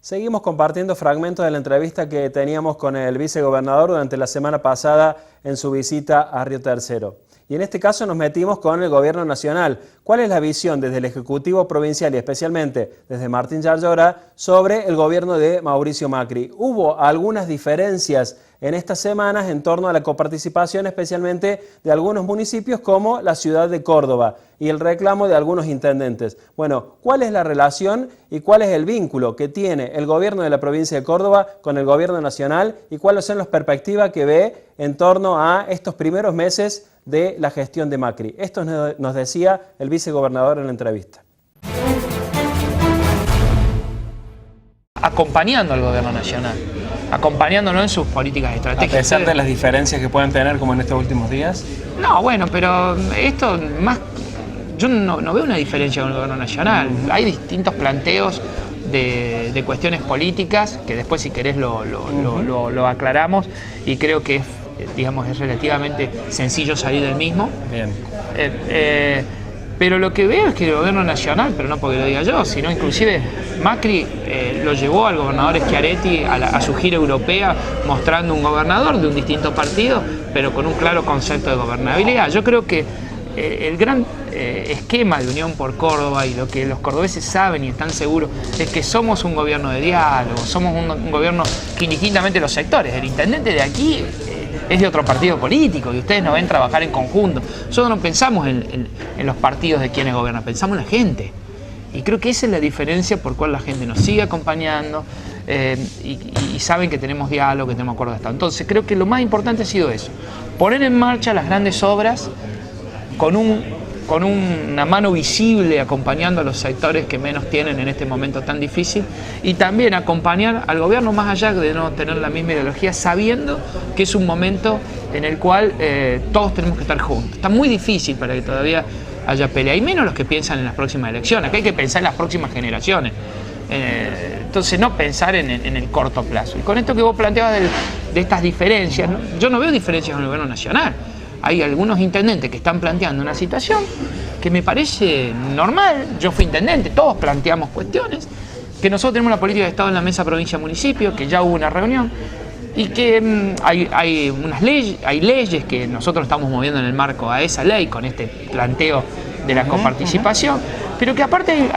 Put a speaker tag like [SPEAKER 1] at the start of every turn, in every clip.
[SPEAKER 1] Seguimos compartiendo fragmentos de la entrevista que teníamos con el vicegobernador durante la semana pasada en su visita a Río Tercero. Y en este caso nos metimos con el gobierno nacional. ¿Cuál es la visión desde el Ejecutivo Provincial y especialmente desde Martín Yarlora sobre el gobierno de Mauricio Macri? Hubo algunas diferencias en estas semanas en torno a la coparticipación, especialmente de algunos municipios como la ciudad de Córdoba y el reclamo de algunos intendentes. Bueno, ¿cuál es la relación y cuál es el vínculo que tiene el gobierno de la provincia de Córdoba con el gobierno nacional y cuáles son las perspectivas que ve en torno a estos primeros meses de la gestión de Macri? Esto nos decía el vicegobernador en la entrevista.
[SPEAKER 2] Acompañando al gobierno nacional, acompañándolo en sus políticas estratégicas.
[SPEAKER 1] ¿A pesar de las diferencias que pueden tener como en estos últimos días?
[SPEAKER 2] No, bueno, pero esto más... Yo no veo una diferencia con el gobierno nacional. Hay distintos planteos de cuestiones políticas, que después si querés lo aclaramos, y creo que es relativamente sencillo salir del mismo.
[SPEAKER 1] Bien.
[SPEAKER 2] Pero lo que veo es que el gobierno nacional, pero no porque lo diga yo, sino inclusive Macri lo llevó al gobernador Schiaretti a su gira europea mostrando un gobernador de un distinto partido, pero con un claro concepto de gobernabilidad. Yo creo que el gran esquema de Unión por Córdoba y lo que los cordobeses saben y están seguros es que somos un gobierno de diálogo, somos un gobierno que indistintamente los sectores, el intendente de aquí es de otro partido político y ustedes nos ven trabajar en conjunto. Nosotros no pensamos en los partidos de quienes gobiernan, pensamos en la gente. Y creo que esa es la diferencia por cual la gente nos sigue acompañando y saben que tenemos diálogo, que tenemos acuerdo de Estado. Entonces creo que lo más importante ha sido eso, poner en marcha las grandes obras con una mano visible acompañando a los sectores que menos tienen en este momento tan difícil y también acompañar al gobierno más allá de no tener la misma ideología, sabiendo que es un momento en el cual todos tenemos que estar juntos. Está muy difícil para que todavía haya pelea, y menos los que piensan en las próximas elecciones. Acá hay que pensar en las próximas generaciones. Entonces no pensar en el corto plazo. Y con esto que vos planteabas de estas diferencias, ¿no? Yo no veo diferencias en el gobierno nacional. Hay algunos intendentes que están planteando una situación que me parece normal. Yo fui intendente, todos planteamos cuestiones, que nosotros tenemos una política de Estado en la mesa provincia-municipio, que ya hubo una reunión, y que hay unas leyes, hay leyes que nosotros estamos moviendo en el marco a esa ley, con este planteo de la coparticipación, pero que aparte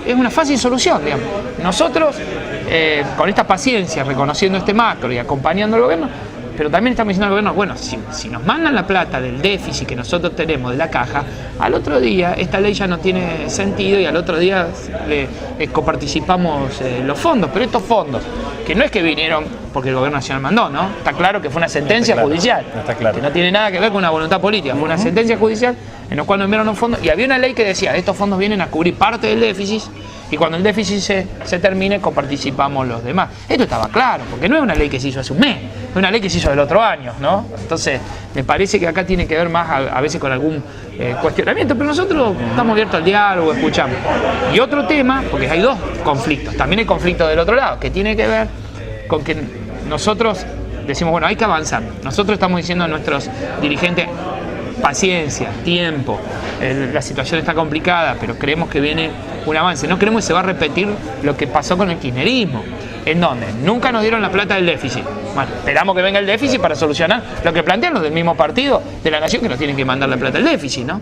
[SPEAKER 2] es una fácil solución, digamos. Nosotros, con esta paciencia, reconociendo este macro y acompañando al gobierno, pero también estamos diciendo al gobierno, bueno, si nos mandan la plata del déficit que nosotros tenemos de la caja, al otro día esta ley ya no tiene sentido y al otro día coparticipamos los fondos. Pero estos fondos, que no es que vinieron porque el gobierno nacional mandó, ¿no? Está claro que fue una sentencia judicial, que no tiene nada que ver con una voluntad política, fue una sentencia judicial en la cual nos enviaron los fondos y había una ley que decía, estos fondos vienen a cubrir parte del déficit y cuando el déficit se termine, coparticipamos los demás. Esto estaba claro, porque no es una ley que se hizo hace un mes, es una ley que se hizo del otro año, ¿no? Entonces, me parece que acá tiene que ver más a veces con algún cuestionamiento, pero nosotros estamos abiertos al diálogo, escuchamos. Y otro tema, porque hay dos conflictos, también hay conflicto del otro lado, que tiene que ver con que nosotros decimos, bueno, hay que avanzar. Nosotros estamos diciendo a nuestros dirigentes, paciencia, tiempo, la situación está complicada, pero creemos que viene un avance. No creemos que se va a repetir lo que pasó con el kirchnerismo, en donde nunca nos dieron la plata del déficit. Bueno, esperamos que venga el déficit para solucionar lo que plantean los del mismo partido de la nación, que nos tienen que mandar la plata del déficit, ¿no?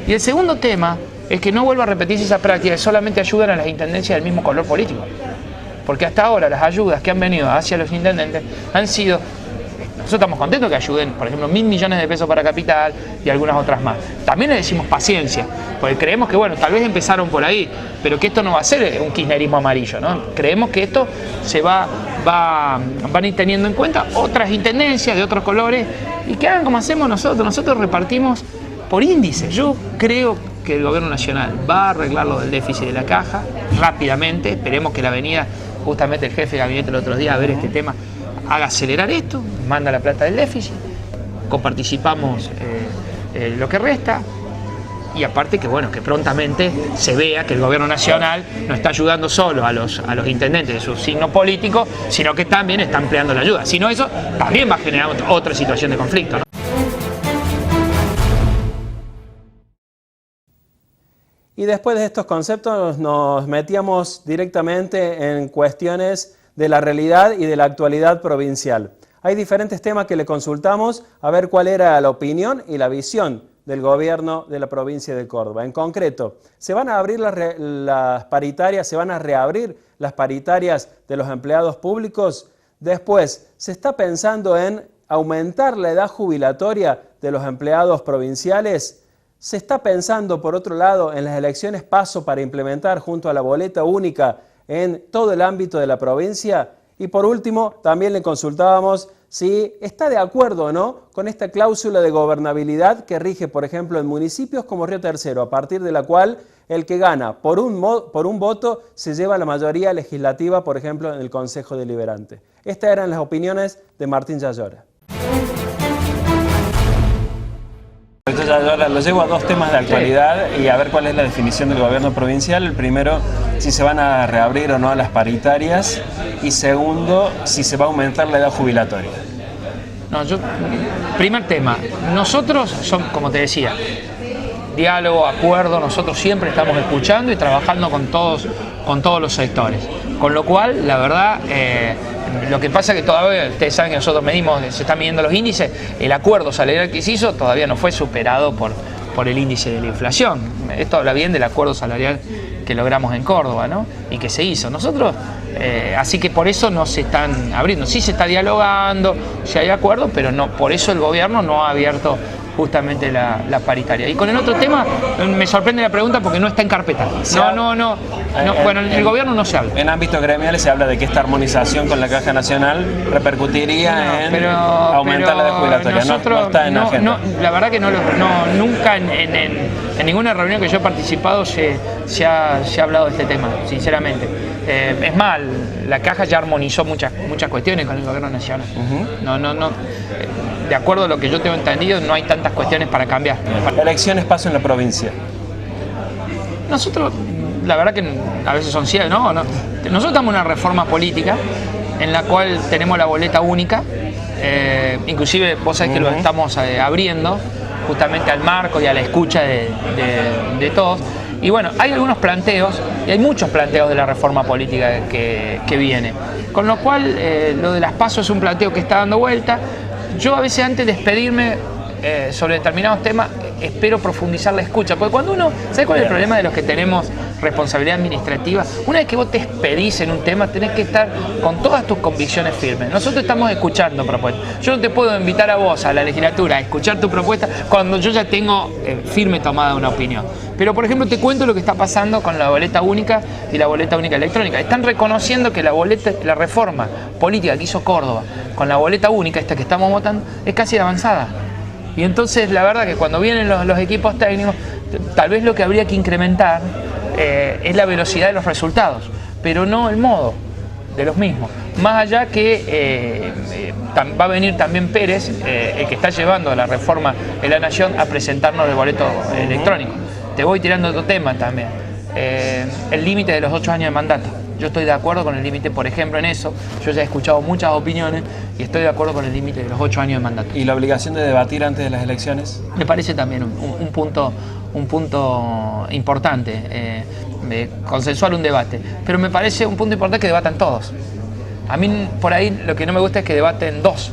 [SPEAKER 2] Y el segundo tema es que no vuelva a repetirse esa práctica, que solamente ayudan a las intendencias del mismo color político. Porque hasta ahora las ayudas que han venido hacia los intendentes han sido... Nosotros estamos contentos que ayuden, por ejemplo, 1.000 millones de pesos para Capital y algunas otras más. También le decimos paciencia, porque creemos que, bueno, tal vez empezaron por ahí, pero que esto no va a ser un kirchnerismo amarillo, ¿no? Creemos que esto se van a ir teniendo en cuenta otras intendencias de otros colores y que hagan como hacemos nosotros. Nosotros repartimos por índice. Yo creo que el gobierno nacional va a arreglar lo del déficit de la caja rápidamente. Esperemos que la venida, justamente el jefe de gabinete el otro día a ver este tema, haga acelerar esto, manda la plata del déficit, coparticipamos lo que resta y aparte que bueno, que prontamente se vea que el gobierno nacional no está ayudando solo a los intendentes de su signo político, sino que también está ampliando la ayuda. Si no, eso también va a generar otra situación de conflicto, ¿no?
[SPEAKER 1] Y después de estos conceptos nos metíamos directamente en cuestiones de la realidad y de la actualidad provincial. Hay diferentes temas que le consultamos a ver cuál era la opinión y la visión del gobierno de la provincia de Córdoba. En concreto, ¿se van a abrir las paritarias, se van a reabrir las paritarias de los empleados públicos? Después, ¿se está pensando en aumentar la edad jubilatoria de los empleados provinciales? ¿Se está pensando, por otro lado, en las elecciones PASO para implementar junto a la boleta única en todo el ámbito de la provincia? Y por último, también le consultábamos si está de acuerdo o no con esta cláusula de gobernabilidad que rige, por ejemplo, en municipios como Río Tercero, a partir de la cual el que gana por un voto se lleva la mayoría legislativa, por ejemplo, en el Consejo Deliberante. Estas eran las opiniones de Martín Yayora. Doctor Yayora, lo llevo a dos temas de actualidad y a ver cuál es la definición del gobierno provincial. El primero, si se van a reabrir o no las paritarias, y segundo, si se va a aumentar la edad jubilatoria.
[SPEAKER 2] Primer tema, nosotros como te decía, diálogo, acuerdo, nosotros siempre estamos escuchando y trabajando con todos los sectores. Con lo cual, la verdad, lo que pasa es que todavía, ustedes saben que nosotros medimos, se están midiendo los índices, el acuerdo salarial que se hizo todavía no fue superado por el índice de la inflación. Esto habla bien del acuerdo salarial que logramos en Córdoba, ¿no? Y que se hizo. Nosotros, así que por eso no se están abriendo. Sí se está dialogando, sí hay acuerdo, pero no, por eso el gobierno no ha abierto justamente la paritaria. Y con el otro tema, me sorprende la pregunta porque no está en carpeta. Bueno, el gobierno no se habla.
[SPEAKER 1] En ámbitos gremiales se habla de que esta armonización con la Caja Nacional repercutiría en aumentar la edad jubilatoria. No está en agenda.
[SPEAKER 2] La verdad que nunca en ninguna reunión que yo he participado se ha hablado de este tema, sinceramente. Es más, la Caja ya armonizó muchas cuestiones con el gobierno nacional. De acuerdo a lo que yo tengo entendido, no hay tantas cuestiones para cambiar.
[SPEAKER 1] Elecciones PASO en la provincia.
[SPEAKER 2] Nosotros, la verdad que a veces son ciegos, ¿no? Nosotros estamos en una reforma política en la cual tenemos la boleta única, inclusive vos sabés que lo estamos abriendo justamente al marco y a la escucha de todos. Y bueno, hay algunos planteos, y hay muchos planteos de la reforma política que viene. Con lo cual, lo de las PASO es un planteo que está dando vuelta. Yo a veces antes de despedirme sobre determinados temas, espero profundizar la escucha, porque cuando uno, ¿sabes cuál es el problema de los que tenemos responsabilidad administrativa? Una vez que vos te expedís en un tema, tenés que estar con todas tus convicciones firmes. Nosotros estamos escuchando propuestas. Yo no te puedo invitar a vos, a la legislatura, a escuchar tu propuesta cuando yo ya tengo firme tomada una opinión. Pero, por ejemplo, te cuento lo que está pasando con la boleta única y la boleta única electrónica. Están reconociendo que la reforma política que hizo Córdoba con la boleta única, esta que estamos votando, es casi avanzada. Y entonces, la verdad que cuando vienen los equipos técnicos, tal vez lo que habría que incrementar es la velocidad de los resultados, pero no el modo de los mismos. Más allá que va a venir también Pérez, el que está llevando la reforma de la Nación, a presentarnos el boleto electrónico. Te voy tirando otro tema también, el límite de los 8 años de mandato. Yo estoy de acuerdo con el límite, por ejemplo, en eso. Yo ya he escuchado muchas opiniones y estoy de acuerdo con el límite de los 8 años de mandato.
[SPEAKER 1] ¿Y la obligación de debatir antes de las elecciones?
[SPEAKER 2] Me parece también un punto importante, consensuar un debate. Pero me parece un punto importante que debatan todos. A mí por ahí lo que no me gusta es que debaten dos.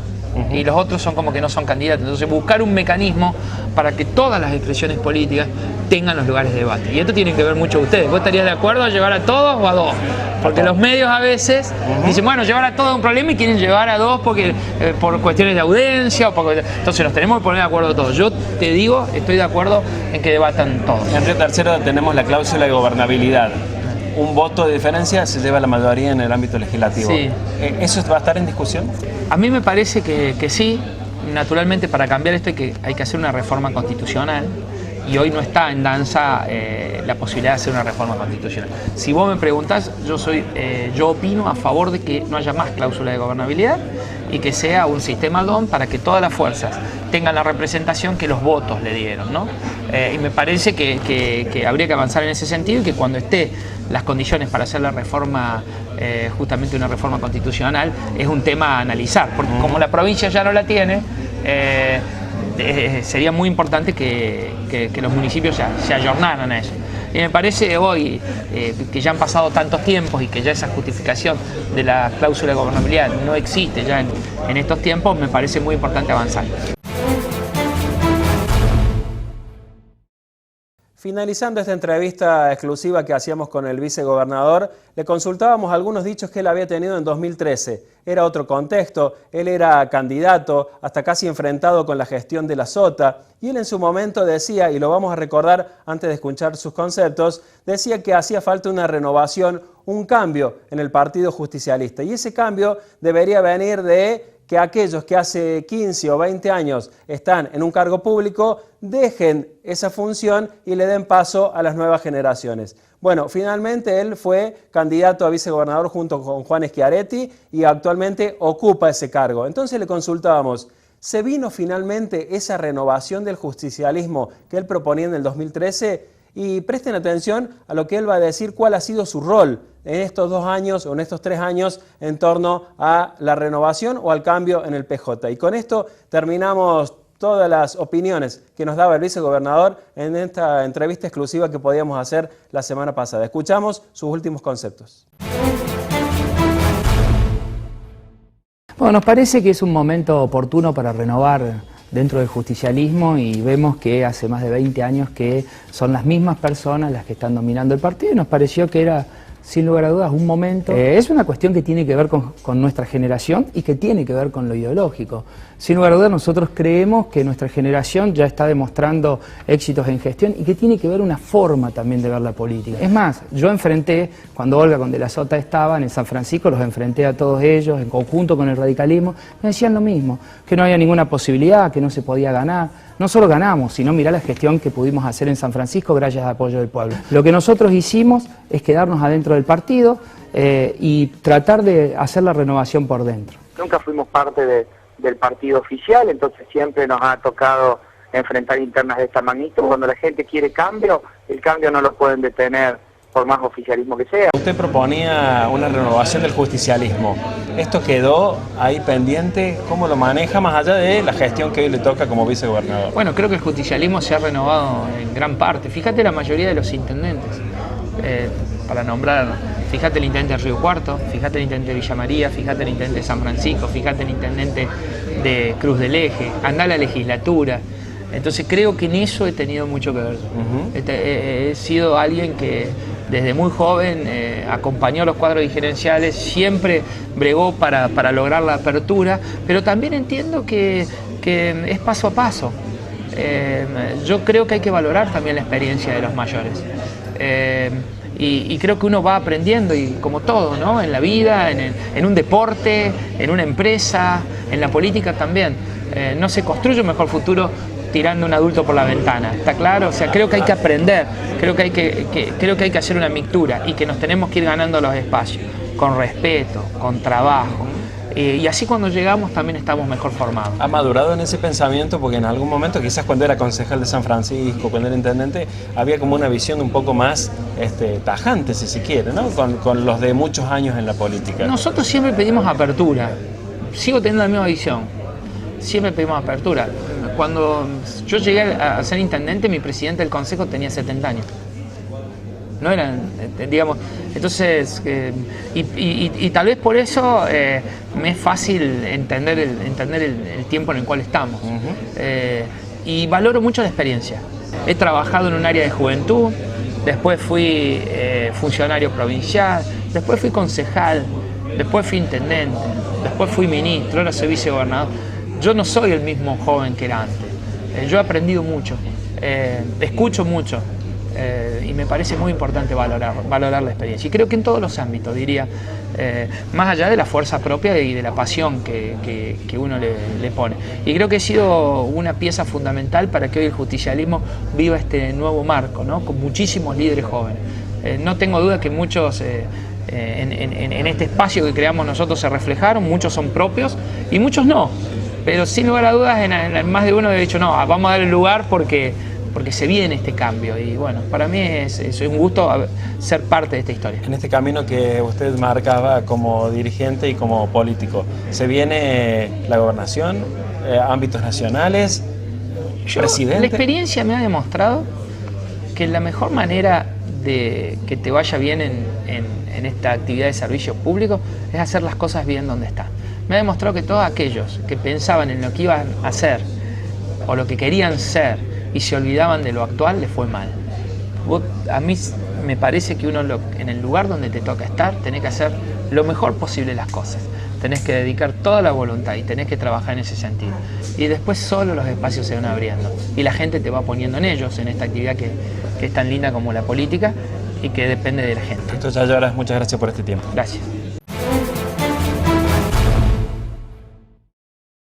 [SPEAKER 2] Y los otros son como que no son candidatos. Entonces buscar un mecanismo para que todas las expresiones políticas tengan los lugares de debate. Y esto tiene que ver mucho ustedes. ¿Vos estarías de acuerdo a llevar a todos o a dos? Porque los medios a veces dicen, bueno, llevar a todos es un problema y quieren llevar a dos porque por cuestiones de audiencia. Entonces nos tenemos que poner de acuerdo todos. Yo te digo, estoy de acuerdo en que debatan todos.
[SPEAKER 1] En Río Tercero tenemos la cláusula de gobernabilidad. Un voto de diferencia se lleva la mayoría en el ámbito legislativo. Sí. ¿Eso va a estar en discusión?
[SPEAKER 2] A mí me parece que sí. Naturalmente, para cambiar esto hay que hacer una reforma constitucional y hoy no está en danza la posibilidad de hacer una reforma constitucional. Si vos me preguntás, yo opino a favor de que no haya más cláusula de gobernabilidad y que sea un sistema DOM para que todas las fuerzas tengan la representación que los votos le dieron, ¿no? Y me parece que habría que avanzar en ese sentido y que cuando esté las condiciones para hacer la reforma, justamente una reforma constitucional, es un tema a analizar, porque como la provincia ya no la tiene, sería muy importante que los municipios se ayornaran a eso. Y me parece hoy, que ya han pasado tantos tiempos y que ya esa justificación de la cláusula de gobernabilidad no existe ya en estos tiempos, me parece muy importante avanzar.
[SPEAKER 1] Finalizando esta entrevista exclusiva que hacíamos con el vicegobernador, le consultábamos algunos dichos que él había tenido en 2013. Era otro contexto, él era candidato, hasta casi enfrentado con la gestión de la Sota, y él en su momento decía, y lo vamos a recordar antes de escuchar sus conceptos, decía que hacía falta una renovación, un cambio en el Partido Justicialista, y ese cambio debería venir de que aquellos que hace 15 o 20 años están en un cargo público dejen esa función y le den paso a las nuevas generaciones. Bueno, finalmente él fue candidato a vicegobernador junto con Juan Schiaretti y actualmente ocupa ese cargo. Entonces le consultábamos, ¿se vino finalmente esa renovación del justicialismo que él proponía en el 2013? Y presten atención a lo que él va a decir, cuál ha sido su rol en estos 2 años o en estos 3 años en torno a la renovación o al cambio en el PJ. Y con esto terminamos todas las opiniones que nos daba el vicegobernador en esta entrevista exclusiva que podíamos hacer la semana pasada. Escuchamos sus últimos conceptos.
[SPEAKER 3] Bueno, nos parece que es un momento oportuno para renovar dentro del justicialismo y vemos que hace más de 20 años que son las mismas personas las que están dominando el partido y nos pareció que era, sin lugar a dudas, un momento. Es una cuestión que tiene que ver con nuestra generación y que tiene que ver con lo ideológico. Sin lugar a dudas, nosotros creemos que nuestra generación ya está demostrando éxitos en gestión y que tiene que ver una forma también de ver la política. Es más, yo enfrenté, cuando Olga con De la Sota estaban en San Francisco, los enfrenté a todos ellos en conjunto con el radicalismo, me decían lo mismo, que no había ninguna posibilidad, que no se podía ganar. No solo ganamos, sino mirá la gestión que pudimos hacer en San Francisco gracias al apoyo del pueblo. Lo que nosotros hicimos es quedarnos adentro del partido y tratar de hacer la renovación por dentro.
[SPEAKER 4] Nunca fuimos parte del partido oficial, entonces siempre nos ha tocado enfrentar internas de esta magnitud. Cuando la gente quiere cambio, el cambio no lo pueden detener por más oficialismo que sea.
[SPEAKER 1] Usted proponía una renovación del justicialismo. ¿Esto quedó ahí pendiente? ¿Cómo lo maneja más allá de la gestión que hoy le toca como vicegobernador?
[SPEAKER 2] Bueno, creo que el justicialismo se ha renovado en gran parte. Fíjate la mayoría de los intendentes, para nombrar, fíjate el intendente de Río Cuarto, fíjate el intendente de Villa María, fíjate el intendente de San Francisco, fíjate el intendente de Cruz del Eje, anda a la legislatura. Entonces creo que en eso he tenido mucho que ver. He sido alguien que desde muy joven acompañó los cuadros dirigenciales, siempre bregó para lograr la apertura, pero también entiendo que es paso a paso. Yo creo que hay que valorar también la experiencia de los mayores. Y creo que uno va aprendiendo, y como todo, ¿no? En la vida, en un deporte, en una empresa, en la política también. No se construye un mejor futuro tirando un adulto por la ventana, ¿está claro? O sea, creo que hay que aprender, creo que hay que hacer una mixtura y que nos tenemos que ir ganando los espacios, con respeto, con trabajo. Y así cuando llegamos también estamos mejor formados.
[SPEAKER 1] ¿Ha madurado en ese pensamiento? Porque en algún momento, quizás cuando era concejal de San Francisco, cuando era intendente, había como una visión un poco más tajante, si se quiere, ¿no? Con los de muchos años en la política.
[SPEAKER 2] Nosotros siempre pedimos apertura, sigo teniendo la misma visión, siempre pedimos apertura. Cuando yo llegué a ser intendente, mi presidente del consejo tenía 70 años. No eran, digamos, entonces, y tal vez por eso me es fácil entender el tiempo en el cual estamos. Y valoro mucho la experiencia. He trabajado en un área de juventud, después fui funcionario provincial, después fui concejal, después fui intendente, después fui ministro, ahora soy vicegobernador. Yo no soy el mismo joven que era antes. Yo he aprendido mucho, escucho mucho. Y me parece muy importante valorar la experiencia. Y creo que en todos los ámbitos, diría, más allá de la fuerza propia y de la pasión que uno le pone. Y creo que he sido una pieza fundamental para que hoy el justicialismo viva este nuevo marco, ¿no? Con muchísimos líderes jóvenes. No tengo duda que muchos en este espacio que creamos nosotros se reflejaron, muchos son propios y muchos no. Pero sin lugar a dudas, en más de uno he dicho, no, vamos a dar el lugar porque se viene este cambio. Y bueno, para mí es un gusto ser parte de esta historia. En este camino que usted marcaba como dirigente y como político, ¿se viene la gobernación, ámbitos nacionales, presidente? La experiencia me ha demostrado que la mejor manera de que te vaya bien en esta actividad de servicio público es hacer las cosas bien donde está. Me ha demostrado que todos aquellos que pensaban en lo que iban a hacer o lo que querían ser y se olvidaban de lo actual, les fue mal. A mí me parece que uno en el lugar donde te toca estar, tenés que hacer lo mejor posible las cosas. Tenés que dedicar toda la voluntad y tenés que trabajar en ese sentido. Y después solo los espacios se van abriendo. Y la gente te va poniendo en ellos, en esta actividad que es tan linda como la política y que depende de la gente.
[SPEAKER 1] Doctor Yayaras, muchas gracias por este tiempo.
[SPEAKER 2] Gracias.